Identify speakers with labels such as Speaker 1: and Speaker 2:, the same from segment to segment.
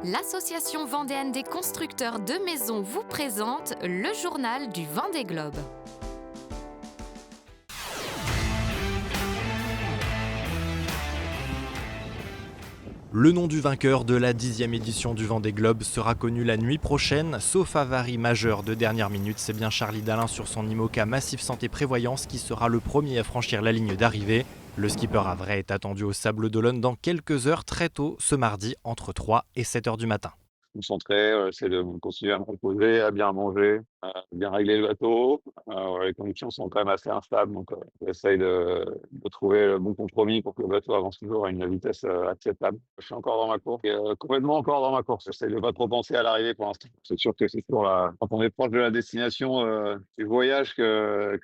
Speaker 1: L'association vendéenne des constructeurs de maisons vous présente le journal du Vendée Globe.
Speaker 2: Le nom du vainqueur de la 10e édition du Vendée Globe sera connu la nuit prochaine, sauf avarie majeure de dernière minute. C'est bien Charlie Dalin sur son IMOCA Massif Santé Prévoyance qui sera le premier à franchir la ligne d'arrivée. Le skipper Havrais est attendu au Sables d'Olonne dans quelques heures, très tôt ce mardi, entre 3 et 7 heures du matin.
Speaker 3: Concentrer, c'est de continuer à me reposer, à bien manger, à bien régler le bateau. Les conditions sont quand même assez instables, donc j'essaye de trouver le bon compromis pour que le bateau avance toujours à une vitesse acceptable. Je suis encore dans ma course, complètement encore dans ma course. J'essaye de pas trop penser à l'arrivée pour l'instant. C'est sûr que c'est toujours quand on est proche de la destination du voyage que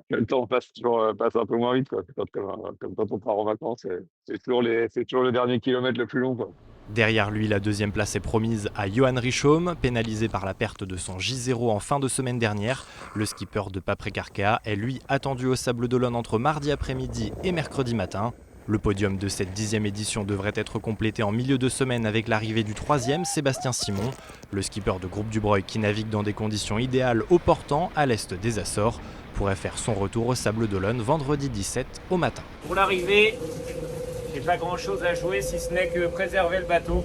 Speaker 3: le temps passe un peu moins vite, quoi. Comme quand on part en vacances, c'est toujours le dernier kilomètre le plus long, quoi.
Speaker 2: Derrière lui, la deuxième place est promise à Johan Richaume, pénalisé par la perte de son J0 en fin de semaine dernière. Le skipper de Paprec-Arkéa est lui attendu au Sables d'Olonne entre mardi après-midi et mercredi matin. Le podium de cette 10e édition devrait être complété en milieu de semaine avec l'arrivée du troisième, Sébastien Simon. Le skipper de Groupe du Breuil qui navigue dans des conditions idéales au portant à l'est des Açores pourrait faire son retour au Sables d'Olonne vendredi 17 au matin.
Speaker 4: Pour l'arrivée, j'ai pas grand chose à jouer si ce n'est que préserver le bateau.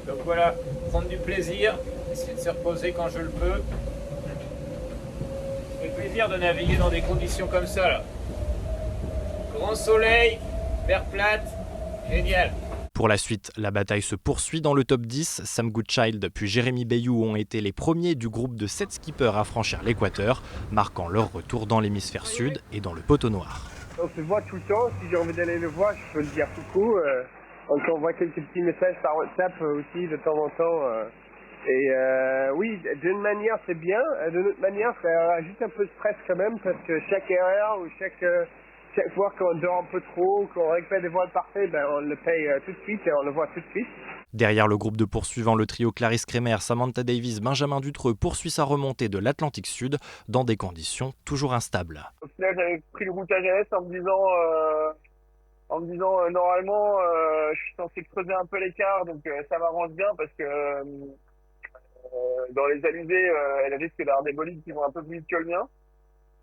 Speaker 4: Donc voilà, prendre du plaisir, essayer de se reposer quand je le peux. C'est le plaisir de naviguer dans des conditions comme ça là. Grand soleil, mer plate, génial.
Speaker 2: Pour la suite, la bataille se poursuit dans le top 10. Sam Goodchild puis Jérémy Bayou ont été les premiers du groupe de 7 skippers à franchir l'équateur, marquant leur retour dans l'hémisphère sud et dans le poteau noir.
Speaker 5: On se voit tout le temps, si j'ai envie d'aller le voir, je peux le dire coucou. On envoie quelques petits messages par WhatsApp aussi de temps en temps. Oui, d'une manière c'est bien, d'une autre manière ça rajoute un peu de stress quand même parce que chaque erreur ou chaque fois qu'on dort un peu trop, qu'on récupère des voiles parfaits, on le paye tout de suite et on le voit tout de suite.
Speaker 2: Derrière le groupe de poursuivants, le trio Clarisse Kremer, Samantha Davis, Benjamin Dutreux poursuit sa remontée de l'Atlantique Sud dans des conditions toujours instables.
Speaker 5: Au final, j'avais pris le routage à l'est en me disant normalement je suis censé creuser un peu l'écart, donc ça m'arrange bien parce que dans les alizés, elle risque d'avoir des bolides qui vont un peu plus vite que le mien.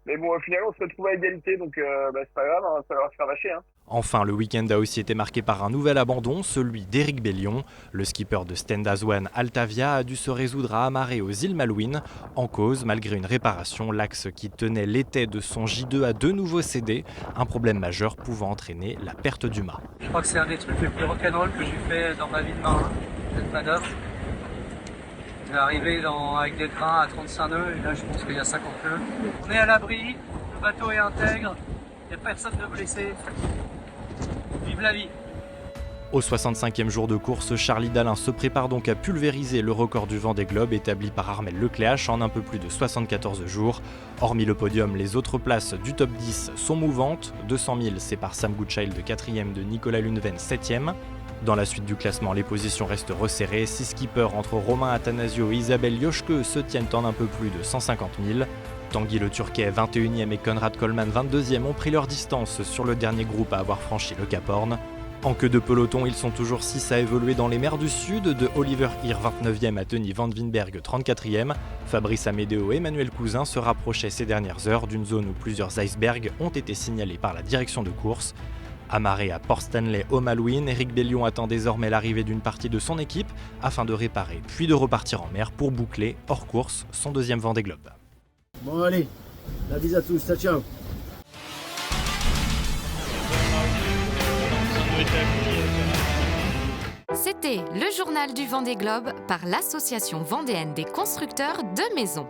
Speaker 5: Mais bon, au final, on se retrouve à égalité, donc c'est pas grave, ça va leur faire vacher.
Speaker 2: Enfin, le week-end a aussi été marqué par un nouvel abandon, celui d'Éric Bellion. Le skipper de Stenda Zwan Altavia a dû se résoudre à amarrer aux îles Malouines. En cause, malgré une réparation, l'axe qui tenait l'étai de son J2 a de nouveau cédé, un problème majeur pouvant entraîner la perte du mât.
Speaker 6: Je crois que c'est un des trucs les plus rock'n'roll que j'ai fait dans ma vie de marin, cette manœuvre. Je vais arriver avec des trains à 35 nœuds et là je pense qu'il y a 50 nœuds. On est à l'abri, le bateau est intègre, il n'y a personne de blessé. Vive la vie!
Speaker 2: Au 65e jour de course, Charlie Dalin se prépare donc à pulvériser le record du Vendée Globe établi par Armel Lecléache en un peu plus de 74 jours. Hormis le podium, les autres places du top 10 sont mouvantes. 200 000 séparent Sam Goodchild de 4e de Nicolas Luneven 7e. Dans la suite du classement, les positions restent resserrées. 6 skippers entre Romain Athanasio et Isabelle Yoshke se tiennent en un peu plus de 150 000. Tanguy le Turquet 21e et Konrad Coleman 22e ont pris leur distance sur le dernier groupe à avoir franchi le Cap Horn. En queue de peloton, ils sont toujours 6 à évoluer dans les mers du Sud, de Oliver Heer 29e à Tony Van Winberg 34e. Fabrice Amédéo et Emmanuel Cousin se rapprochaient ces dernières heures d'une zone où plusieurs icebergs ont été signalés par la direction de course. Amarré à Port Stanley au Malouines, Éric Bellion attend désormais l'arrivée d'une partie de son équipe afin de réparer puis de repartir en mer pour boucler, hors course, son deuxième Vendée Globe.
Speaker 7: Bon allez, la bise à tous, ciao.
Speaker 1: C'était le journal du Vendée Globe par l'association vendéenne des constructeurs de maisons.